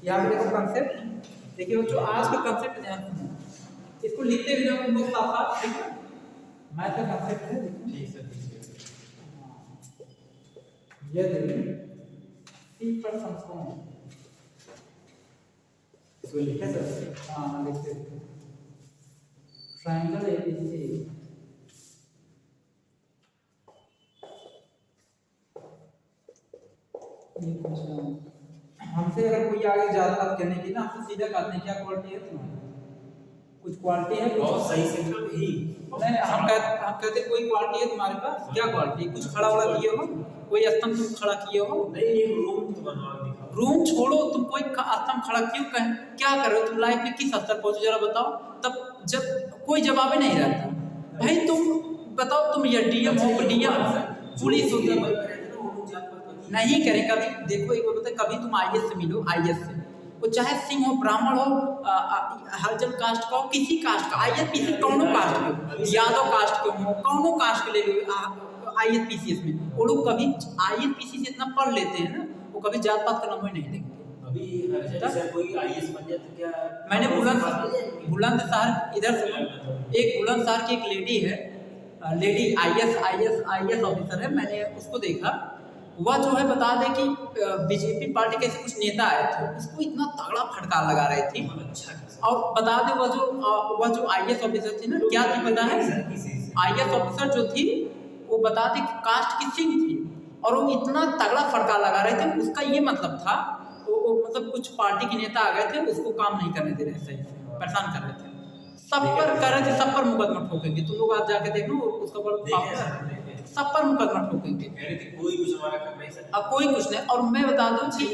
यहाँ पे देखो कंसेप्ट, देखिए जो आज का कंसेप्ट ध्यान सुनो, इसको लिखते भी ना हम लोग साफ साफ, ठीक है। मैथ का कंसेप्ट है, ठीक है। यदि सी पर समकोण, इसको लिखे सर, हाँ लिखते हैं, ट्रायंगल एबीसी हमसे अगर कोई आगे ज्यादा बात करने की ना, हमसे सीधा कहते हैं क्या क्वालिटी है तुम्हारी, कुछ क्वालिटी है, बहुत सही से ही नहीं हम कहते कोई क्वालिटी है तुम्हारे पास, क्या क्वालिटी, कुछ खड़ा वाला किए हो, कोई स्तंभ तुम खड़ा किए हो, नहीं एक रूम तो बनवा दिखाओ, रूम छोड़ो, तुम कोई स्तंभ खड़ा क्यों कहें, क्या कर रहे हो तुम, लाइफ में किस स्तर पहुंचे जरा बताओ, तब जब कोई जवाब ही नहीं रहता भाई, तुम बताओ तुम ये डीएम हो, डीएम पुलिस हो, नहीं करे कभी, देखो एक बार बताए, कभी तुम आईएएस से मिलो, आईएएस से, वो चाहे सिंह हो, ब्राह्मण हो, हरिजन कास्ट का हो, किसी कास्ट का, आईएएस पीसी कौनो कास्ट के, यादव कास्ट के हो, कौनो कास्ट के ले लो आईएएस पीसीएस में, वो लोग कभी आईएएस पीसी से इतना पढ़ लेते हैं ना, वो कभी जात पात का नाम ही नहीं लेंगे। अभी हरिजन से कोई आईएएस बन जाए तो क्या, मैंने बुलंदशहर इधर से, एक बुलंदशहर की एक लेडी है, लेडी आईएएस ऑफिसर है, मैंने उसको देखा, वह जो है बता दे कि बीजेपी पार्टी के कुछ नेता आए थे, उसको इतना तगड़ा फटकार लगा रही थी, और बता दे वह जो आईएएस ऑफिसर थी ना, क्या थी पता है, आईएएस ऑफिसर जो थी वो बता दे कि कास्ट की सिंह थी, और वो इतना तगड़ा फटकार लगा रहे थे, उसका ये मतलब था, वो मतलब कुछ पार्टी के नेता आ गए थे, उसको काम नहीं करने दे रहे सही से, परेशान कर रहे थे, सब पर कर रहे थे, सब पर मुकदमा ठोकेंगे, तुम लोग आज जाके देखो उसका बड़ा, सब पर मुकदमा ठोकेंगे, कोई कुछ हमारा कर नहीं सकता, अब कोई कुछ नहीं। और मैं बता दूं कि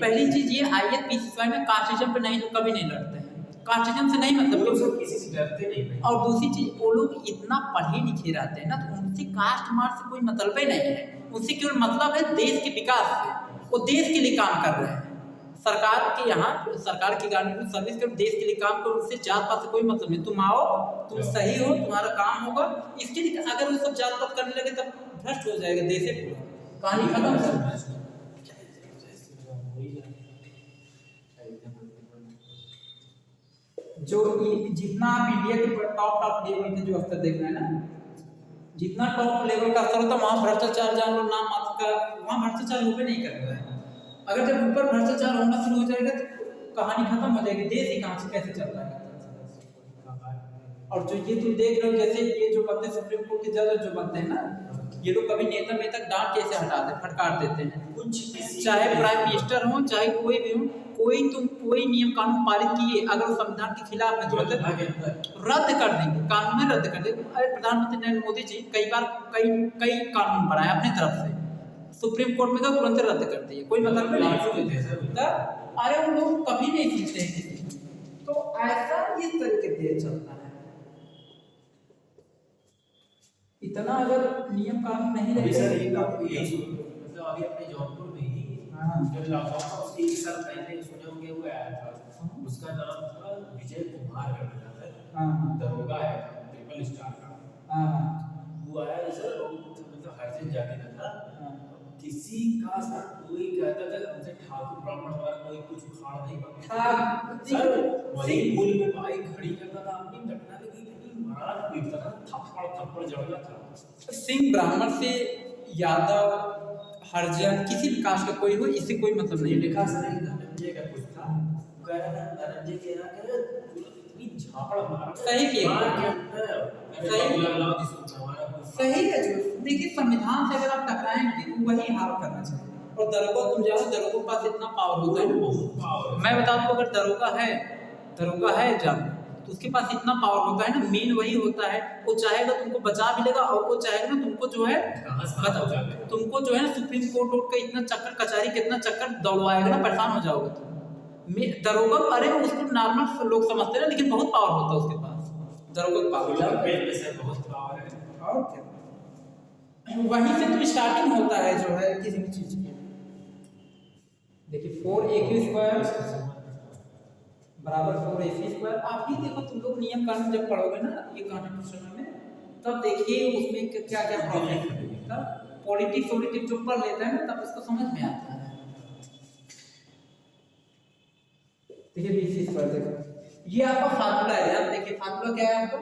पहली चीज ये आईएएस पीसीएस में कास्टिज्म पे नहीं, कभी नहीं लड़ते हैं, कास्टिज्म से नहीं मतलब किसी से डरते नहीं। और दूसरी चीज वो लोग इतना पढ़े लिखे रहते हैं ना, तो उनसे कास्ट मार से कोई मतलब ही नहीं है, उनसे केवल मतलब है देश के विकास से, वो देश के लिए काम कर रहे हैं, सरकार के यहाँ सरकार की गवर्नमेंट सर्विस कर, देश के लिए काम करो, उससे जात पात से कोई मतलब नहीं, तुम आओ, तुम सही हो, तुम्हारा काम होगा, इसके लिए अगर वो सब जात पात करने लगे तब भ्रष्ट हो जाएगा देश से, पूरा कहानी खत्म। जो जितना आप इंडिया के टॉप लेवल के जो स्तर देख रहे हैं ना, जितना टॉप लेवल का स्तर होता है वहाँ भ्रष्टाचार जान लो नाम मात्र का, वहाँ भ्रष्टाचार हो नहीं कर रहा है, अगर जब ऊपर भ्रष्टाचार होना शुरू हो जाएगा तो कहानी खत्म हो जाएगी, देश ही कहाँ से कैसे चल रहा है। और जो ये तुम देख रहे हो, जैसे ये जो बनते सुप्रीम कोर्ट के जज जो बनते हैं ना, ये लोग कभी नेता में तक डांट कैसे हटाते, फटकार देते हैं, कुछ चाहे प्राइम मिनिस्टर हो, चाहे कोई भी हो, कोई नियम कानून पारित किए अगर वो संविधान के खिलाफ है तुरंत रद्द कर देंगे, कानून में रद्द कर देंगे। अरे प्रधानमंत्री नरेंद्र मोदी जी कई बार कई कानून बनाए अपनी तरफ से, सुप्रीम कोर्ट में तुरंत रद्द कर दिए, कोई मतलब नहीं, अरे वो लोग कभी नहीं सीखते हैं किसी, तो ऐसा इस तरीके से चलता है। इतना अगर नियम कानून नहीं रहेगा, मतलब अभी अपने जौनपुर में ही जब लॉकडाउन था उसके एक साल पहले सुने होंगे वो आया था, उसका नाम था विजय कुमार करके, दरोगा है, ट्रिपल स्टार का, वो आया सर, मतलब हर जगह जाने लगा, किसी का सर कोई कहता था हमसे ठाकुर ब्राह्मण हमारा कोई कुछ उखाड़ नहीं पाता सर, वही पुल में बाइक खड़ी करता था, अपनी घटना लगी महाराज पीटता था, थप्पड़ जड़ था। सिंह ब्राह्मण से यादव हरिजन किसी भी कास्ट का कोई हो, इससे कोई मतलब नहीं, लिखा से नहीं, धनंजय का कुछ था, कह रहा था धनंजय के यहाँ के इतनी झापड़ मारा, सही किया, सही है जो देखिए संविधान से अगर आप टकराएंगे तो वही हार करना चाहिए। और दरोगा तुम जाओ, दरोगा के पास इतना पावर होता है, बहुत पावर, मैं बता दूं अगर दरोगा है जान तो उसके पास इतना पावर होता है ना, मेन वही होता है, वो चाहेगा तुमको बचा भी लेगा, और वो चाहेगा ना तुमको जो है तुमको जो है ना सुप्रीम कोर्ट का इतना चक्कर कचहरी कितना चक्कर दौड़वाएगा ना, परेशान हो जाओगे तुम। दरोगा अरे उसको नॉर्मल लोग समझते हैं ना, लेकिन बहुत पावर होता है उसके पास, दरोगा का पावर बहुत पावर है। और क्या वहीं से तो स्टार्टिंग होता है जो है किसी भी चीज की। देखिए 4ac² बराबर 4ac², आप ही देखो तुम लोग नियम कानून जब पढ़ोगे ना ये कॉन्स्टिट्यूशन में, तब देखिए उसमें क्या क्या प्रॉब्लम है। पॉलिटिक्स जो पढ़ लेता है ना तब उसको समझ में आता है। देखिए बीसी स्क्वायर, देखो ये आपका फार्मूला है यार। देखिए फार्मूला क्या है आपका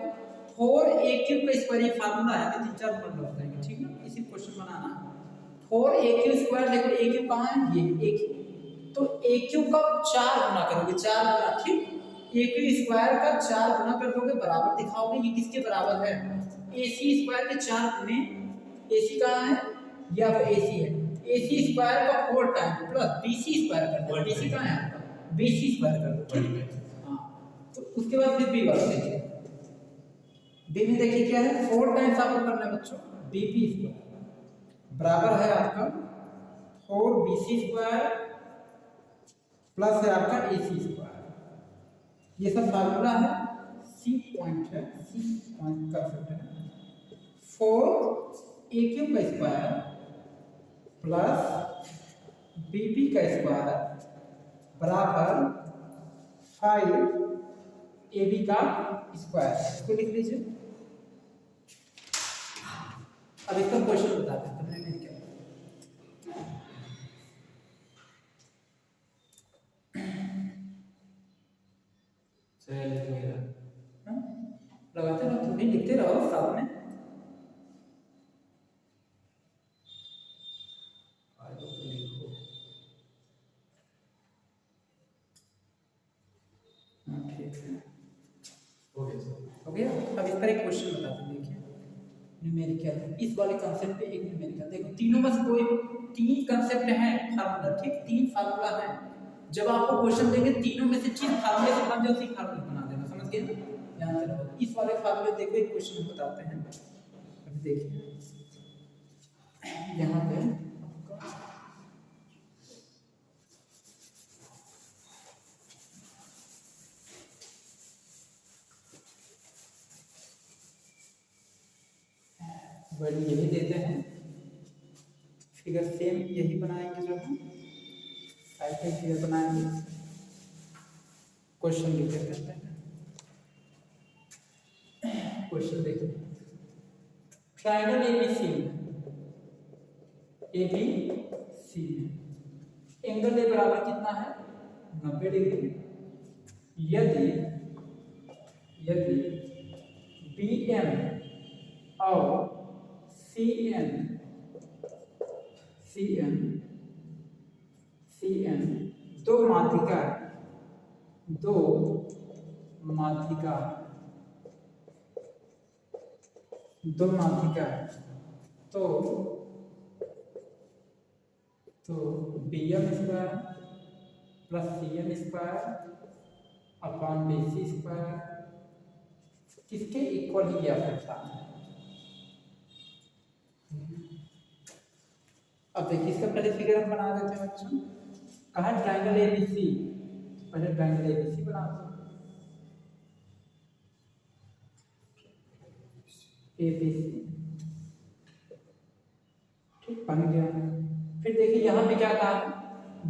4a³ का स्क्वायर, ये फार्मूला है। 3-4 फार्मूला होता है, ठीक है। इसी क्वेश्चन बनाना 4a³ स्क्वायर। देखो a³ कहाँ है, ये a³ तो a³ का 4 गुना करोगे, 4 गुना, ठीक। a³ स्क्वायर का 4 गुना कर दोगे, बराबर दिखाओगे। ये किसके बराबर है, ac स्क्वायर के 4 गुने, ac कहाँ है, ये आपका ac है, ac स्क्वायर का 4 टाइम प्लस bc स्क्वायर कर दो। bc कहाँ है आपका, bc स्क्वायर कर दो, ठीक। हाँ तो उसके बाद फिर b वाला देखिए। b में देखिए क्या है, 4 टाइम्स आपको करना है बच्चों, bp स्क्वायर बराबर है आपका 4bc स्क्वायर प्लस है आपका ac स्क्वायर। ये सब फार्मूला है, सी पॉइंट है, सी पॉइंट कर सकते हैं। 4a³ का स्क्वायर प्लस bp का स्क्वायर बराबर 5ab का स्क्वायर। इसको लिख लीजिए। अब इसका क्वेश्चन बताते हैं तुमने मेरी क्या लगाते रहो, तुम भी लिखते रहो साथ में। हो गया। अब इस पर एक क्वेश्चन बताते हैं, देखिए न्यूमेरिकल, इस वाले कांसेप्ट पे एक न्यूमेरिकल। देखो तीनों में से कोई 3 कांसेप्ट हैं फार्मूला, ठीक, 3 फार्मूला है। जब आपको क्वेश्चन देंगे तीनों में से चीज फार्मूले से बन जाए उसी फार्मूले बना देना, समझ गए ना। ध्यान से रहो, इस वाले फार्मूले देखो, एक क्वेश्चन बताते हैं। अभी देखिए यहाँ पे वैल्यू यही देते हैं, फिगर सेम यही बनाएंगे, जो है साइड पे फिगर बनाएंगे, क्वेश्चन लिखे करते हैं। क्वेश्चन देखिए, ट्रायंगल एबीसी में एंगल ए बराबर कितना है, 90 डिग्री। यदि BM और CN दो माध्यिका तो BM square plus CN square upon BC square किसके इक्वल ही आप करता है। अब देखिए इसका पहले फिगर हम बना देते हैं बच्चों। कहा ट्रायंगल ABC, पहले ट्रायंगल ABC बना दो। ABC ठीक बन गया। फिर देखिए यहाँ पे क्या कहा,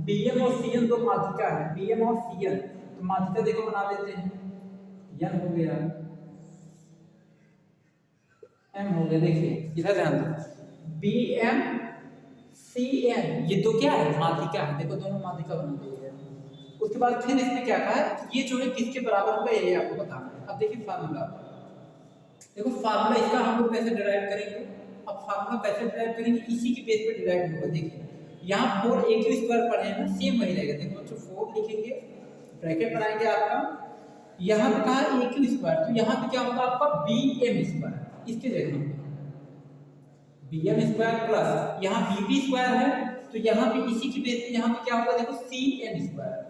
BM और CN दो माध्यिका है, BM और CN तो माध्यिका देखो बना देते हैं, N हो गया, M हो गया। देखिए इधर ध्यान दो, BM CN ये तो क्या है, माध्यिका है। देखो दोनों माध्यिका बना दी है। उसके बाद फिर इसमें क्या कहा है, ये जो है किसके बराबर होगा ये आपको बताना है। अब देखिए फार्मूला, देखो फार्मूला इसका हम लोग कैसे डिराइव करेंगे। अब फार्मूला कैसे डिराइव करेंगे, इसी के बेस पे डिराइव होगा। देखिए यहाँ 4a³ स्क्वायर पढ़े हैं ना, सेम वही रहेगा। देखो बच्चों 4 लिखेंगे, ब्रैकेट बनाएंगे आपका, यहाँ पे कहा a³ स्क्वायर, तो यहाँ पे क्या होगा आपका BM स्क्वायर, इसके जगह BM स्क्वायर प्लस यहाँ BP स्क्वायर है, तो यहाँ पे इसी की बेस पे यहाँ पे क्या होगा, देखो CN स्क्वायर।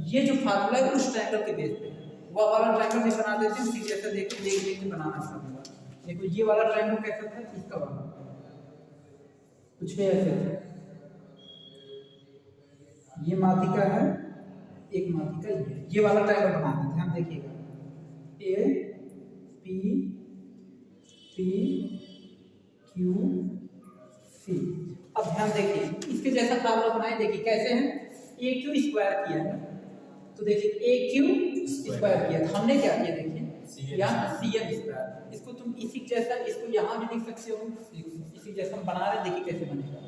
ये जो फार्मूला है उस ट्रायंगल के बेस पे, वो वाला ट्रायंगल भी बना देते हैं उसी जैसे देख के बनाना फार्मूला। देखो ये वाला ट्रायंगल कैसा था, इसका वाला कुछ भी ऐसे था, ये माध्यिका है, एक माध्यिका ये वाला ट्रायंगल बना देते हैं। हम देखिएगा APPQC। अब ध्यान देखिए इसके जैसा फार्मूला बनाए, देखिए कैसे है, AQ स्क्वायर किया है, तो देखिए AQ स्क्वायर किया था हमने, क्या किया देखिए यहाँ सी एम स्क्वायर, इसको तुम इसी जैसा इसको यहाँ भी लिख सकते हो, इसी जैसा हम बना रहे हैं, देखिए कैसे बनेगा।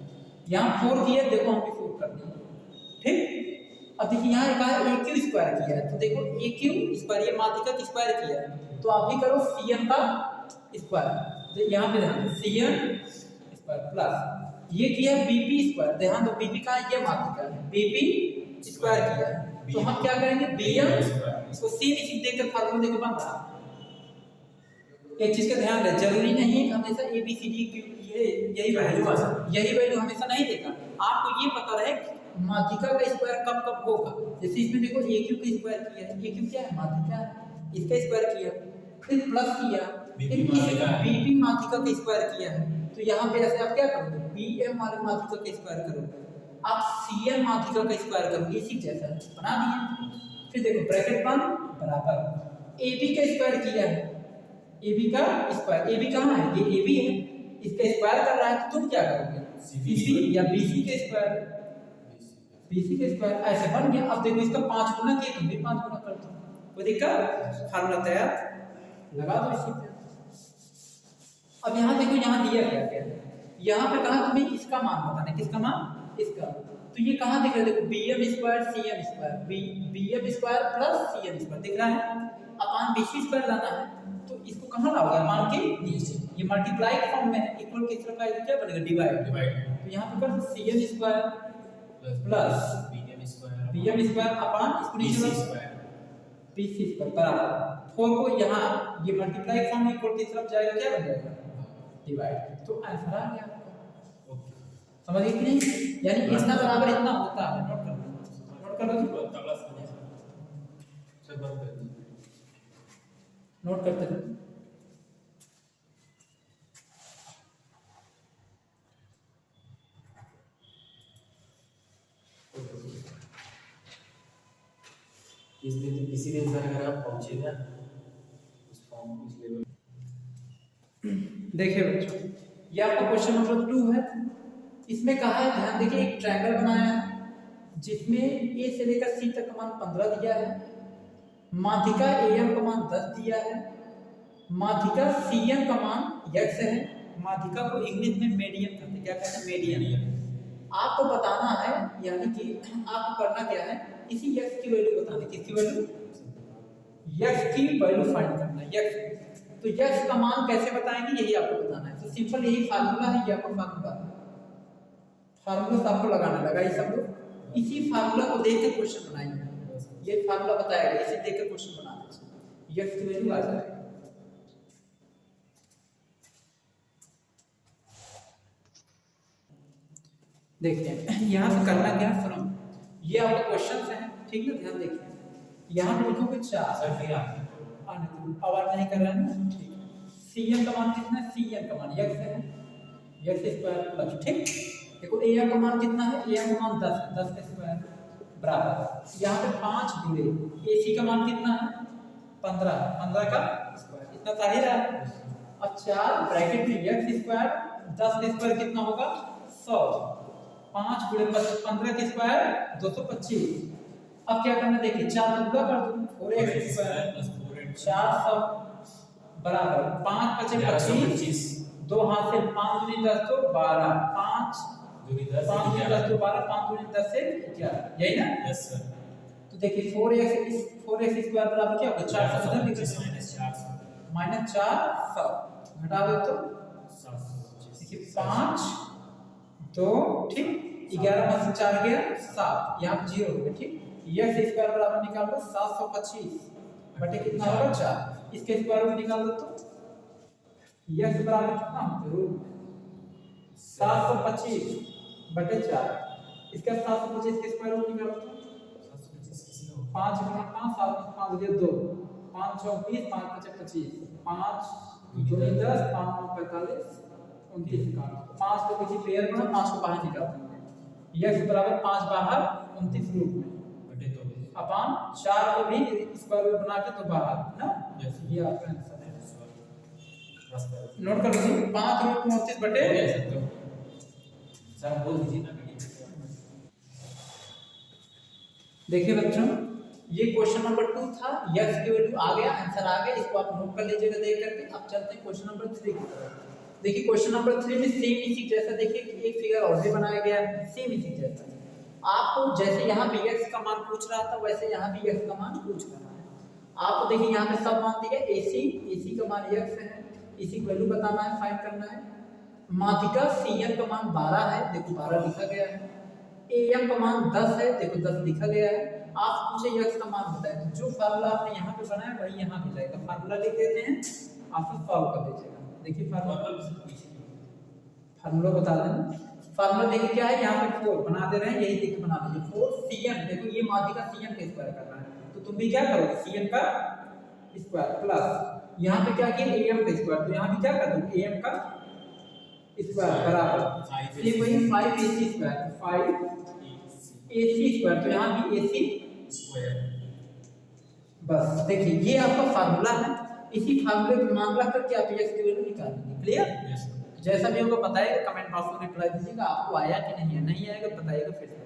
यहाँ 4 किया, देखो हम भी 4 कर दिए, ठीक। अब देखिए यहाँ कहा ए क्यू स्क्वायर किया है, तो देखो ए क्यू स्क्वायर ये माध्यिका का स्क्वायर किया है, तो आप भी करो सी एम का स्क्वायर, तो यहाँ पे ध्यान दो सी एम स्क्वायर प्लस ये किया है बीपी स्क्वायर, ध्यान दो बीपी का ये माध्यिका है, बीपी स्क्वायर किया है, तो हम क्या करेंगे बीएम, इसको सी इसी देकर फार्मूला देखो बन रहा। एक चीज का ध्यान रहे, जरूरी नहीं है कि हमेशा A B C D Q यही वैल्यू हमेशा नहीं देगा, आपको ये पता रहे माध्यिका का स्क्वायर कब कब होगा। जैसे इसमें देखो ए क्यू का स्क्वायर किया है, ए क्यू क्या है माध्यिका है, इसका स्क्वायर किया, फिर प्लस किया, बीपी माध्यिका का स्क्वायर किया है, तो यहाँ पे ऐसे आप क्या करोगे बीएम वाले माध्यिका का स्क्वायर करोगे, आप सीएम माध्यिका का स्क्वायर करोगे, इसी जैसा बना दिए। फिर देखो ब्रैकेट बंद बराबर एबी का स्क्वायर किया है, एबी का स्क्वायर, एबी कहाँ है ये एबी है, इसका स्क्वायर कर रहा है, तो तुम क्या करोगे बीसी या बीसी के स्क्वायर, बीसी के स्क्वायर ऐसे बन गया। अब देखो इसका 5 गुना किया, तुम भी 5 गुना कर दो, कोई दिक्कत, फार्मूला तैयार लगा दो इसी पे। अब यहाँ देखो यहाँ दिया क्या क्या है, यहाँ पे कहा तुम्हें इसका मान बताना है, किसका मान इसका, तो ये कहाँ दिख रहा है देखो bm square cm square, bm square plus cm square दिख रहा है, अपान bc स्क्वायर लाना है, तो इसको कहाँ लाओगे मान के नीचे, ये मल्टीप्लाई फॉर्म में है, इक्वल की तरफ आएगा क्या बनेगा डिवाइड, तो यहाँ पे कर cm square plus bm square upon इसको नीचे bc स्क्वायर बराबर 4 को यहाँ ये मल्टीप्लाई फॉर्म इक्वल की तरफ जाएगा क्या बन जाएगा डिवाइड, तो आंसर आ गया। समझ गए कि नहीं, यानी इतना बराबर इतना होता है, नोट कर लो, नोट कर लो नोट करते रहो। किसी दिन सर अगर आप पहुंचे ना उस फॉर्म उस लेवल, देखिए बच्चों ये आपका क्वेश्चन नंबर 2 है, इसमें कहा है ध्यान देखिए एक ट्रायंगल बनाया है जिसमें ए से लेकर सी तक का मान 15 दिया है, माध्यिका एम का मान 10 दिया है, माध्यिका सीएम का मान x है, माध्यिका को इंग्लिश में मीडियन कहते हैं, क्या कहते हैं मीडियन। आपको बताना है यानी कि आपको करना क्या है, इसी x की वैल्यू बतानी, किसकी वैल्यू x की वैल्यू फाइंड करना है, x तो x का मान कैसे बताएंगे यही आपको बताना है, तो सिंपल यही फार्मूला है, ये आपका फार्मूला तो आपको लगाना लगा, ये सब लोग इसी फार्मूला को देख के क्वेश्चन बनाएंगे, ये फार्मूला बताएगा इसे देख के क्वेश्चन बना दीजिए, x की वैल्यू आ जाएगी। देखिए यहाँ पे करना क्या है, सुनो ये आपका क्वेश्चन है ठीक है, ध्यान देखिए यहाँ पे लिखोगे 4 सर फिर आप आवाज नहीं कर रहे हैं ठीक, सीएम का मान कितना है, सीएम का मान x है, x स्क्वायर प्लस, ठीक देखो एम का मान कितना है, एम का मान 10 है, 10 का स्क्वायर बराबर यहाँ पे 5 गुणे एसी का मान कितना है 15, 15 का स्क्वायर, इतना तो ही रहा है। अब 4 ब्रैकेट में x स्क्वायर 10 का स्क्वायर कितना होगा 100, 5 गुणे 15 के स्क्वायर 225। अब क्या करना देखिए 4 गुणा कर दो 4x स्क्वायर प्लस 400 बराबर 5 × 25, 2 हाथ से 5 दूनी 10 तो 12, 5 दूनी 10 तो 12, 5 दूनी 10 से 11, यही ना, यस सर। तो देखिए 4x स्क्वायर बराबर क्या होगा 400 इधर लिख दो -400 घटा दो तो 725, देखिए 5 2 ठीक 11 में से 4 गया 7, यहाँ पे 0 हो गया ठीक, x स्क्वायर बराबर निकाल लो 725 बटे कितना होगा 4, इसके स्क्वायर रूट निकाल दो तो x बराबर कितना होगा रूट 725 बटे 4, इसका 725 के स्क्वायर रूट निकाल दो 5 गुना 5 7 5 गया 2, 5 6 20, 5 5 25, 5 2 10, 5 9 45 29 निकाल, 5 को किसी पेयर में 5 को बाहर निकाल देंगे, x बराबर 5 बाहर 29 रूट में बटे 2 अपान 4 को भी स्क्वायर रूट बना के तो बाहर ना, ये आपका आंसर है। नोट कर लीजिए 5 रूट 29 बटे सर बोल दीजिए ना, देखिए बच्चों ये क्वेश्चन नंबर 2 था, यक्स की वैल्यू आ गया, आंसर आ गया, इसको आप नोट कर लीजिएगा देख करके। अब चलते हैं क्वेश्चन नंबर 3 की तरफ। देखिए क्वेश्चन नंबर 3 में सेम इसी जैसा देखिए कि एक फिगर और भी बनाया गया है सेम इसी जैसा। आपको जैसे यहाँ पे x का मान पूछ रहा था वैसे यहाँ भी x का मान पूछ रहा है। आपको देखिए यहाँ पे सब मान दिया, AC का मान x है, इसी की वैल्यू बताना है, फाइंड करना है। माध्यिका CM का मान 12 है, देखो 12 लिखा गया है। AM का मान 10 है, देखो 10 लिखा गया है। आप पूछे x का मान बताए, तो जो फार्मूला आपने यहाँ पे बनाया वही यहाँ भी जाएगा। फार्मूला लिख देते हैं, आप सॉल्व कर दीजिएगा। देखिए फार्मूला बता दें। फार्मूला देखिए क्या है, यहाँ पे 4 बना दे रहे हैं, यही देख बना लीजिए 4 CM। देखो ये माध्यिका CM का स्क्वायर कर रहा है, तो तुम भी क्या करोगे CM का स्क्वायर प्लस यहाँ पे क्या किया AM का स्क्वायर, तो यहाँ भी क्या कर दोगे AM का स्क्वायर बराबर ये वही 5AC स्क्वायर, 5AC स्क्वायर, तो यहाँ भी AC स्क्वायर। बस देखिए ये आपका फार्मूला है। इसी फार्मूले को मान रख करके आप x की वैल्यू निकालेंगे। क्लियर? जैसा भी होगा बताइएगा, कमेंट बॉक्स में रिप्लाई दीजिएगा आपको आया कि नहीं है, नहीं आएगा बताइएगा फिर से।